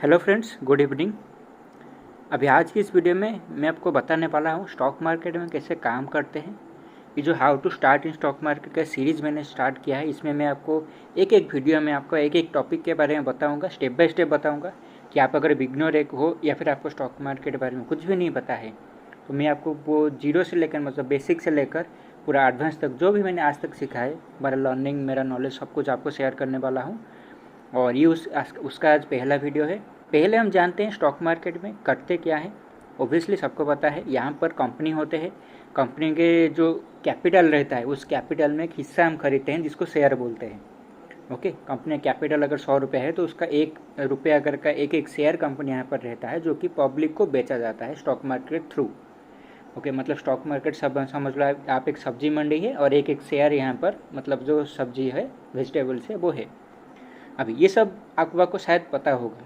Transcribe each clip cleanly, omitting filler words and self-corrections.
Hello friends, good evening. अभी आज की इस वीडियो में मैं आपको बताने वाला हूँ स्टॉक मार्केट में कैसे काम करते हैं। ये जो how to start in stock market का सीरीज़ मैंने स्टार्ट किया है, इसमें मैं आपको एक एक वीडियो में आपको एक एक टॉपिक के बारे में बताऊँगा, स्टेप बाय स्टेप बताऊँगा कि आप अगर बिगनर एक हो या फिर आपको स्टॉक मार्केट के बारे में कुछ भी नहीं पता है, तो मैं आपको वो जीरो से लेकर मतलब बेसिक से लेकर पूरा एडवांस तक जो भी मैंने आज तक सीखा है, मेरा लर्निंग, मेरा नॉलेज, सब कुछ आपको शेयर करने वाला हूँ। और ये उसका आज पहला वीडियो है। पहले हम जानते हैं स्टॉक मार्केट में करते क्या है। ऑब्वियसली सबको पता है, यहाँ पर कंपनी होते हैं, कंपनी के जो कैपिटल रहता है उस कैपिटल में एक हिस्सा हम खरीदते हैं जिसको शेयर बोलते हैं। ओके, कंपनी कैपिटल अगर 100 रुपये है तो उसका 1 रुपया अगर का एक एक शेयर कंपनी यहाँ पर रहता है जो कि पब्लिक को बेचा जाता है स्टॉक मार्केट थ्रू। ओके, मतलब स्टॉक मार्केट सब समझ लो आप एक सब्जी मंडी है और एक एक शेयर यहाँ पर मतलब जो सब्जी है, वेजिटेबल्स है, वो है। अभी ये सब आपको शायद पता होगा।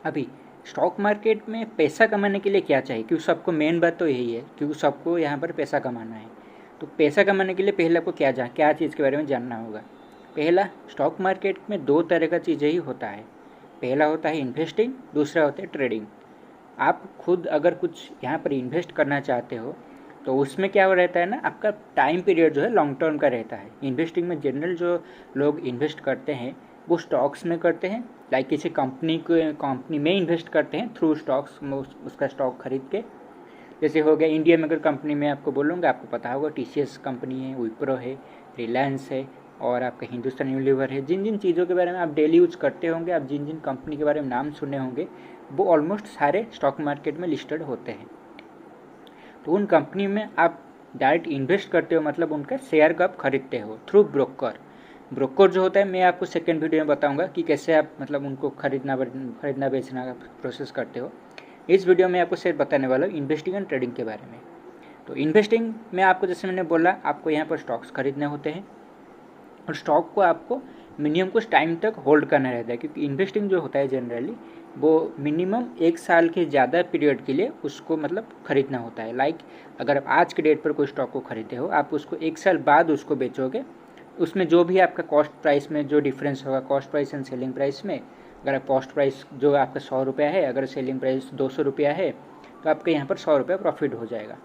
अभी स्टॉक मार्केट में पैसा कमाने के लिए क्या चाहिए, क्योंकि सबको मेन बात तो यही है, क्योंकि सबको यहाँ पर पैसा कमाना है। तो पैसा कमाने के लिए पहले आपको क्या चीज़ के बारे में जानना होगा। पहला, स्टॉक मार्केट में 2 तरह का चीज़ें ही होता है। पहला होता है इन्वेस्टिंग, दूसरा होता है ट्रेडिंग। आप खुद अगर कुछ यहाँ पर इन्वेस्ट करना चाहते हो तो उसमें क्या रहता है ना, आपका टाइम पीरियड जो है लॉन्ग टर्म का रहता है। इन्वेस्टिंग में जनरल जो लोग इन्वेस्ट करते हैं वो स्टॉक्स में करते हैं, लाइक किसी कंपनी में इन्वेस्ट करते हैं थ्रू स्टॉक्स में, उसका स्टॉक खरीद के। जैसे हो गया इंडिया में, अगर कंपनी में आपको बोलूँगा, आपको पता होगा TCS कंपनी है, विप्रो है, रिलायंस है और आपका हिंदुस्तान यूनिलीवर है। जिन जिन चीज़ों के बारे में आप डेली यूज करते होंगे, आप जिन जिन कंपनी के बारे में नाम सुने होंगे, वो ऑलमोस्ट सारे स्टॉक मार्केट में लिस्टेड होते हैं। तो उन कंपनी में आप डायरेक्ट इन्वेस्ट करते हो, मतलब उनका शेयर का आप खरीदते हो थ्रू ब्रोकर। ब्रोकर जो होता है, मैं आपको सेकेंड वीडियो में बताऊंगा कि कैसे आप मतलब उनको खरीदना बेचना का प्रोसेस करते हो। इस वीडियो में आपको सिर्फ बताने वाला हूँ इन्वेस्टिंग एंड ट्रेडिंग के बारे में। तो इन्वेस्टिंग में आपको, जैसे मैंने बोला, आपको यहाँ पर स्टॉक्स खरीदने होते हैं और स्टॉक को आपको मिनिमम कुछ टाइम तक होल्ड करना रहता है, क्योंकि इन्वेस्टिंग जो होता है जनरली वो मिनिमम 1 साल के ज़्यादा पीरियड के लिए उसको मतलब खरीदना होता है। लाइक अगर आप आज के डेट पर कोई स्टॉक को खरीदते हो, आप उसको 1 साल बाद उसको बेचोगे, उसमें जो भी आपका कॉस्ट प्राइस में जो डिफरेंस होगा, cost price and selling price में, अगर आप कॉस्ट प्राइस जो आपका 100 रुपया है, अगर सेलिंग प्राइस 200 रुपया है, तो आपके यहाँ पर 100 रुपया प्रॉफिट हो जाएगा।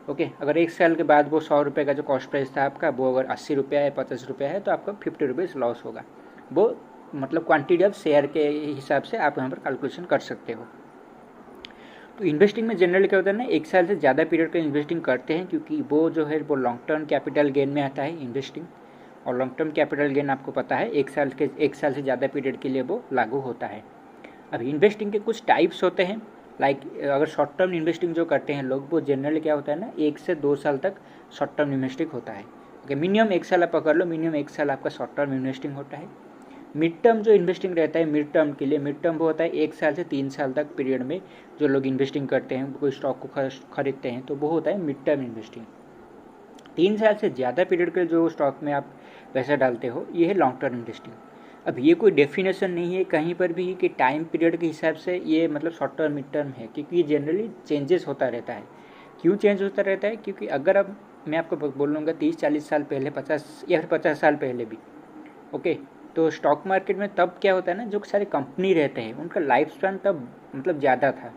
ओके, अगर 1 साल के बाद वो 100 रुपये का जो कॉस्ट प्राइस था आपका, वो अगर 80 रुपया है, 50 रुपया है, तो आपका 50 रुपीज़ लॉस होगा। वो मतलब क्वांटिटी ऑफ शेयर के हिसाब से आप यहाँ पर कैलकुलेशन कर सकते हो। तो इन्वेस्टिंग में जनरली क्या होता है ना, 1 साल से ज़्यादा पीरियड का इन्वेस्टिंग करते हैं, क्योंकि वो जो है वो लॉन्ग टर्म कैपिटल गेन में आता है इन्वेस्टिंग। और लॉन्ग टर्म कैपिटल गेन आपको पता है 1 साल से ज़्यादा पीरियड के लिए वो लागू होता है। अब इन्वेस्टिंग के कुछ टाइप्स होते हैं। लाइक अगर शॉर्ट टर्म इन्वेस्टिंग जो करते हैं लोग, वो जनरली क्या होता है ना, 1 से 2 साल तक शॉर्ट टर्म इन्वेस्टिंग होता है। ओके, मिनिमम 1 साल आप पकड़ लो, मिनिमम 1 साल आपका शॉर्ट टर्म इन्वेस्टिंग होता है। मिड टर्म जो इन्वेस्टिंग रहता है, मिड टर्म के लिए, मिड टर्म वो होता है 1 साल से 3 साल तक पीरियड में जो लोग इन्वेस्टिंग करते हैं, कोई स्टॉक को खरीदते हैं, तो वो होता है मिड टर्म इन्वेस्टिंग। 3 साल से ज़्यादा पीरियड के जो स्टॉक में आप पैसा डालते हो, ये है लॉन्ग टर्म इन्वेस्टिंग। अब ये कोई डेफिनेशन नहीं है कहीं पर भी कि टाइम पीरियड के हिसाब से ये मतलब शॉर्ट टर्म मिड टर्म है, क्योंकि ये जनरली चेंजेस होता रहता है। क्यों चेंज होता रहता है? क्योंकि अगर अब मैं आपको बोलूँगा 30-40 साल पहले, 50 या फिर 50 साल पहले भी, ओके, तो स्टॉक मार्केट में तब क्या होता है ना, जो सारे कंपनी रहते हैं उनका लाइफ स्पैन तब मतलब ज़्यादा था।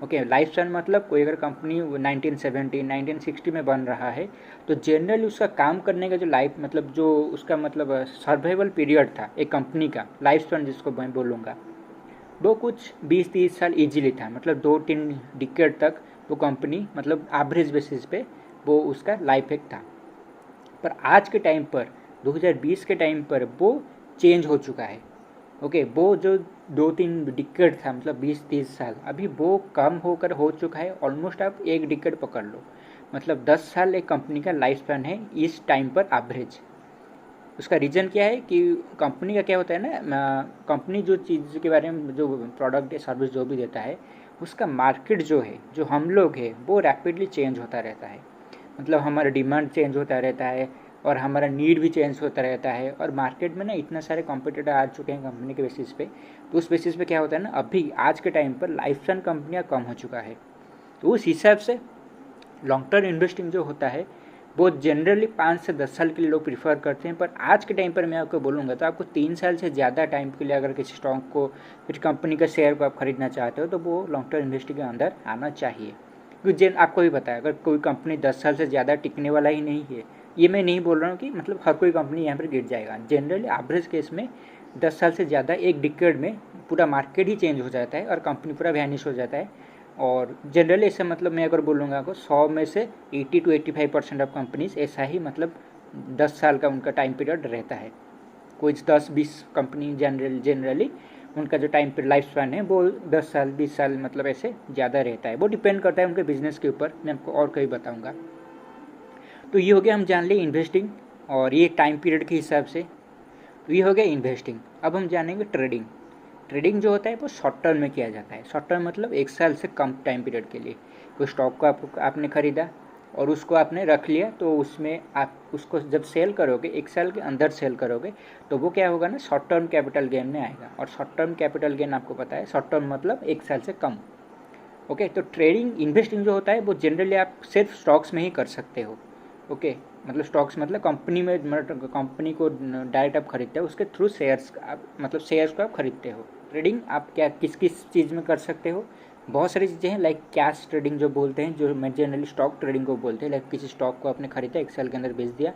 ओके, लाइफ स्पैन मतलब कोई अगर कंपनी 1970 1960 में बन रहा है, तो जनरली उसका काम करने का जो लाइफ मतलब जो उसका मतलब सर्वाइवल पीरियड था एक कंपनी का, लाइफ स्पैन जिसको मैं बोलूँगा, वो कुछ 20-30 साल ईजिली था। मतलब 2-3 डिकेड तक वो कंपनी मतलब एवरेज बेसिस पे वो उसका लाइफ एक था। पर आज के टाइम पर 2020 के टाइम पर वो चेंज हो चुका है। ओके, वो जो 2-3 डिकेड था, मतलब 20-30 साल, अभी वो कम होकर हो चुका है ऑलमोस्ट आप 1 डिकेड पकड़ लो, मतलब 10 साल एक कंपनी का लाइफ स्पैन है इस टाइम पर एवरेज। उसका रीज़न क्या है कि कंपनी का क्या होता है ना, कंपनी जो चीज़ के बारे में, जो प्रोडक्ट या सर्विस जो भी देता है, उसका मार्केट जो है, जो हम लोग है, वो रैपिडली चेंज होता रहता है। मतलब हमारा डिमांड चेंज होता रहता है और हमारा नीड भी चेंज होता रहता है। और मार्केट में ना इतना सारे कॉम्पिटिटर आ चुके हैं कंपनी के बेसिस पे, तो उस बेसिस पे क्या होता है ना, अभी आज के टाइम पर लाइफ स्पैन कंपनियाँ कम हो चुका है। तो उस हिसाब से लॉन्ग टर्म इन्वेस्टिंग जो होता है वो जनरली 5 से 10 साल के लिए लोग प्रीफर करते हैं, पर आज के टाइम पर मैं आपको बोलूँगा तो आपको 3 साल से ज़्यादा टाइम के लिए अगर किसी स्टॉक को, किसी कंपनी का शेयर को आप खरीदना चाहते हो तो वो लॉन्ग टर्म इन्वेस्टिंग के अंदर आना चाहिए। क्योंकि जिन आपको भी पता है अगर कोई कंपनी 10 साल से ज़्यादा टिकने वाला ही नहीं है, ये मैं नहीं बोल रहा हूँ कि मतलब हर कोई कंपनी यहाँ पर गिर जाएगा। जनरली एवरेज केस में 10 साल से ज़्यादा, एक डिकेड में पूरा मार्केट ही चेंज हो जाता है और कंपनी पूरा वैनिश हो जाता है। और जनरली ऐसा मतलब मैं अगर बोलूँगा आपको 100 में से 80 to 85% ऑफ कंपनीज ऐसा ही मतलब 10 साल का उनका टाइम पीरियड रहता है। कोई 10-20 कंपनी जनरली उनका जो टाइम पीरियड लाइफ स्पैन है वो 10 साल 20 साल मतलब ऐसे ज़्यादा रहता है। वो डिपेंड करता है उनके बिजनेस के ऊपर, मैं आपको और कहीं बताऊँगा। तो ये हो गया, हम जान लिए इन्वेस्टिंग और ये टाइम पीरियड के हिसाब से। तो ये हो गया इन्वेस्टिंग। अब हम जानेंगे ट्रेडिंग। ट्रेडिंग जो होता है वो शॉर्ट टर्म में किया जाता है। शॉर्ट टर्म मतलब 1 साल से कम टाइम पीरियड के लिए। कोई स्टॉक को आपने खरीदा और उसको आपने रख लिया, तो उसमें आप उसको जब सेल करोगे 1 साल के अंदर सेल करोगे तो वो क्या होगा ना, शॉर्ट टर्म कैपिटल गेन में आएगा। और शॉर्ट टर्म कैपिटल गेन आपको पता है, शॉर्ट टर्म मतलब 1 साल से कम। ओके, तो ट्रेडिंग इन्वेस्टिंग जो होता है वो जनरली आप सिर्फ स्टॉक्स में ही कर सकते हो। ओके, मतलब स्टॉक्स मतलब कंपनी में, मतलब कंपनी को डायरेक्ट आप खरीदते हो, उसके थ्रू शेयर्स मतलब शेयर्स को आप खरीदते हो। ट्रेडिंग आप क्या किस किस चीज़ में कर सकते हो, बहुत सारी चीज़ें हैं। लाइक कैश ट्रेडिंग जो बोलते हैं, जो मैं जनरली स्टॉक ट्रेडिंग को बोलते हैं। लाइक किसी स्टॉक को आपने खरीदा 1 साल के अंदर बेच दिया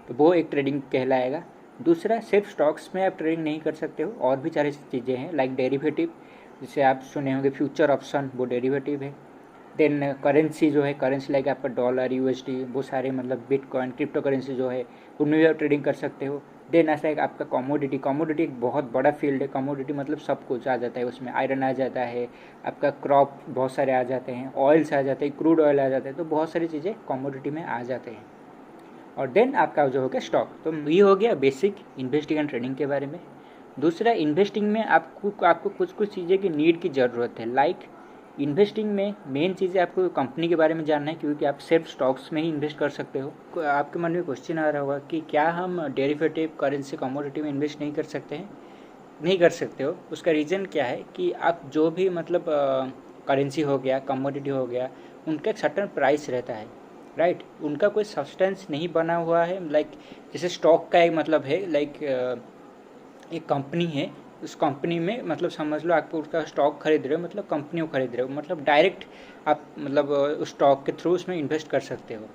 तो वो एक ट्रेडिंग कहलाएगा। दूसरा, सिर्फ स्टॉक्स में आप ट्रेडिंग नहीं कर सकते हो, और भी सारी चीज़ें हैं लाइक डेरिवेटिव, जिसे आप सुने होंगे फ्यूचर ऑप्शन, वो डेरिवेटिव है। देन करेंसी जो है, करेंसी लाइक आपका डॉलर, यूएसडी, वो सारे मतलब बिटकॉइन, क्रिप्टो करेंसी जो है उनमें भी आप ट्रेडिंग कर सकते हो। देन ऐसा एक आपका कमोडिटी। कमोडिटी एक बहुत बड़ा फील्ड है। कमोडिटी मतलब सब कुछ आ जाता है उसमें। आयरन आ जाता है, आपका क्रॉप बहुत सारे आ जाते हैं, ऑयल्स आ जाते हैं, क्रूड ऑयल आ जाते हैं, तो बहुत सारी चीज़ें कमोडिटी में आ जाते हैं। और देन आपका जो हो गया स्टॉक। तो ये हो गया बेसिक इन्वेस्टिंग एंड ट्रेडिंग के बारे में। दूसरा, इन्वेस्टिंग में आपको कुछ कुछ चीज़ें की नीड की ज़रूरत है। लाइक इन्वेस्टिंग में मेन चीज़ें आपको कंपनी के बारे में जानना है, क्योंकि आप सिर्फ स्टॉक्स में ही इन्वेस्ट कर सकते हो। आपके मन में क्वेश्चन आ रहा होगा कि क्या हम डेरिवेटिव, करेंसी, कमोडिटी में इन्वेस्ट नहीं कर सकते हैं? नहीं कर सकते हो। उसका रीज़न क्या है कि आप जो भी मतलब करेंसी हो गया, कमोडिटी हो गया, उनका एक सर्टेन प्राइस रहता है, राइट। उनका कोई सब्सटेंस नहीं बना हुआ है। लाइक जैसे स्टॉक का एक मतलब है, लाइक एक कंपनी है, उस कंपनी में मतलब समझ लो आपको उसका स्टॉक खरीद रहे हो, मतलब कंपनी को खरीद रहे हो, मतलब डायरेक्ट आप मतलब उस स्टॉक के थ्रू उसमें इन्वेस्ट कर सकते हो।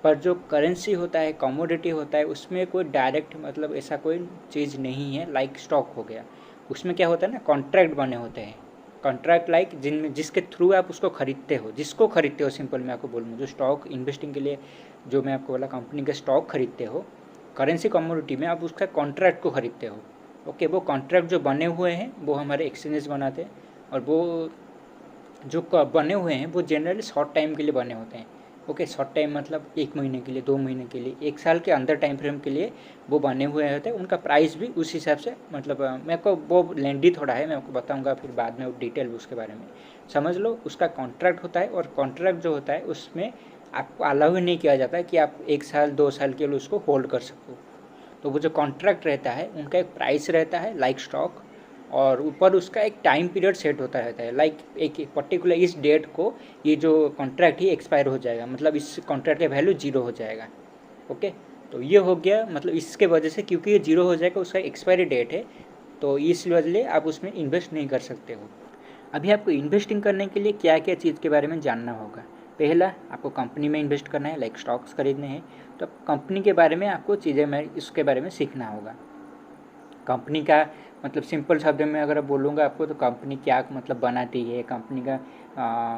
पर जो करेंसी होता है, कमोडिटी होता है, उसमें कोई डायरेक्ट मतलब ऐसा कोई चीज़ नहीं है। लाइक स्टॉक हो गया, उसमें क्या होता है ना, कॉन्ट्रैक्ट बने होते हैं। कॉन्ट्रैक्ट लाइक जिसके थ्रू आप उसको खरीदते हो, जिसको खरीदते हो, सिंपल मैं आपको बोलूँ, जो स्टॉक इन्वेस्टिंग के लिए जो मैं आपको बोला कंपनी का स्टॉक खरीदते हो, करेंसी कमोडिटी में आप उसका कॉन्ट्रैक्ट को खरीदते हो। ओके, वो कॉन्ट्रैक्ट जो बने हुए हैं वो हमारे एक्सचेंजेस बनाते हैं, और वो जो बने हुए हैं वो जनरली शॉर्ट टाइम के लिए बने होते हैं। ओके, शॉर्ट टाइम मतलब 1 महीने के लिए, 2 महीने के लिए, 1 साल के अंदर टाइम फ्रेम के लिए वो बने हुए होते हैं। उनका प्राइस भी उस हिसाब से मतलब मैं आपको, वो लेंदी थोड़ा है, मैं आपको बताऊंगा फिर बाद में डिटेल उसके बारे में। समझ लो, उसका कॉन्ट्रैक्ट होता है, और कॉन्ट्रैक्ट जो होता है उसमें आपको अलाउ ही नहीं किया जाता है कि आप 1 साल 2 साल के लिए उसको होल्ड कर सको। तो वो जो कॉन्ट्रैक्ट रहता है उनका एक प्राइस रहता है लाइक स्टॉक, और ऊपर उसका एक टाइम पीरियड सेट होता रहता है। लाइक एक पर्टिकुलर इस डेट को ये जो कॉन्ट्रैक्ट ही एक्सपायर हो जाएगा, मतलब इस कॉन्ट्रैक्ट का वैल्यू 0 हो जाएगा। ओके, तो ये हो गया, मतलब इसके वजह से, क्योंकि ये 0 हो जाएगा, उसका एक्सपायरी डेट है, तो इस वजह से आप उसमें इन्वेस्ट नहीं कर सकते हो। अभी आपको इन्वेस्टिंग करने के लिए क्या क्या चीज़ के बारे में जानना होगा। पहला, आपको कंपनी में इन्वेस्ट करना है, लाइक स्टॉक्स खरीदने हैं, तो कंपनी के बारे में आपको चीज़ें में इसके बारे में सीखना होगा। कंपनी का मतलब सिंपल शब्द में अगर बोलूँगा आपको, तो कंपनी क्या मतलब बनाती है, कंपनी का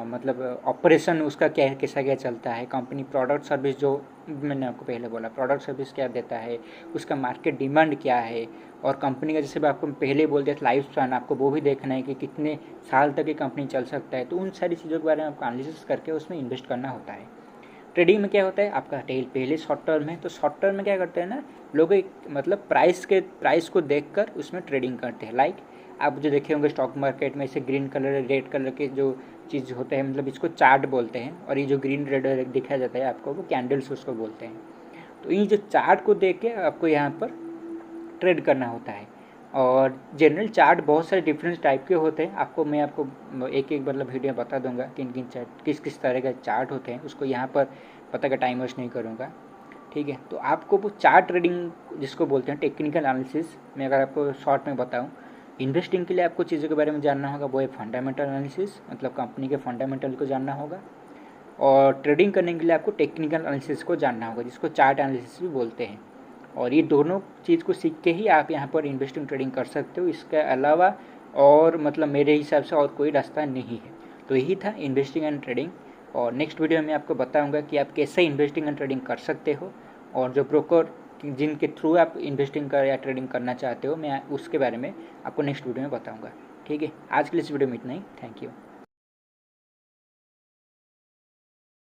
मतलब ऑपरेशन उसका क्या कैसा क्या चलता है, कंपनी प्रोडक्ट सर्विस जो मैंने आपको पहले बोला, प्रोडक्ट सर्विस क्या देता है, उसका मार्केट डिमांड क्या है, और कंपनी का जैसे आपको पहले बोल दिया लाइफ स्पैन, आपको वो भी देखना है कि कितने साल तक ये कंपनी चल सकता है। तो उन सारी चीज़ों के बारे में आपको एनालिसिस करके उसमें इन्वेस्ट करना होता है। ट्रेडिंग में क्या होता है, आपका टेल पहले शॉर्ट टर्म है, तो शॉर्ट टर्म में क्या करते हैं ना लोग, एक मतलब प्राइस को देखकर उसमें ट्रेडिंग करते हैं। लाइक आप जो देखे होंगे स्टॉक मार्केट में ऐसे ग्रीन कलर, रेड कलर के जो चीज़ होते हैं, मतलब इसको चार्ट बोलते हैं, और ये जो ग्रीन रेड दिखाया जाता है आपको, वो कैंडल्स उसको बोलते हैं। तो ये जो चार्ट को देख के आपको यहाँ पर ट्रेड करना होता है। और जनरल चार्ट बहुत सारे डिफरेंट टाइप के होते हैं, आपको मैं आपको एक एक मतलब वीडियो बता दूंगा किन किन चार्ट, किस किस तरह के चार्ट होते हैं, उसको यहाँ पर पता का टाइम वेस्ट नहीं करूँगा। ठीक है। तो आपको वो चार्ट ट्रेडिंग जिसको बोलते हैं टेक्निकल एनालिसिस में अगर आपको शॉर्ट में बताऊं, इन्वेस्टिंग के लिए आपको चीज़ों के बारे में जानना होगा, वो है फंडामेंटल एनालिसिस, मतलब कंपनी के फंडामेंटल को जानना होगा, और ट्रेडिंग करने के लिए आपको टेक्निकल एनालिसिस को जानना होगा जिसको चार्ट एनालिसिस भी बोलते हैं। और ये दोनों चीज़ को सीख के ही आप यहाँ पर इन्वेस्टिंग ट्रेडिंग कर सकते हो, इसके अलावा और मतलब मेरे हिसाब से और कोई रास्ता नहीं है। तो यही था इन्वेस्टिंग एंड ट्रेडिंग, और नेक्स्ट वीडियो में आपको बताऊंगा कि आप कैसे इन्वेस्टिंग एंड ट्रेडिंग कर सकते हो, और जो ब्रोकर जिनके थ्रू आप इन्वेस्टिंग कर या ट्रेडिंग करना चाहते हो, मैं उसके बारे में आपको नेक्स्ट वीडियो में बताऊंगा। ठीक है, आज के लिए इस वीडियो में इतना ही। Thank you.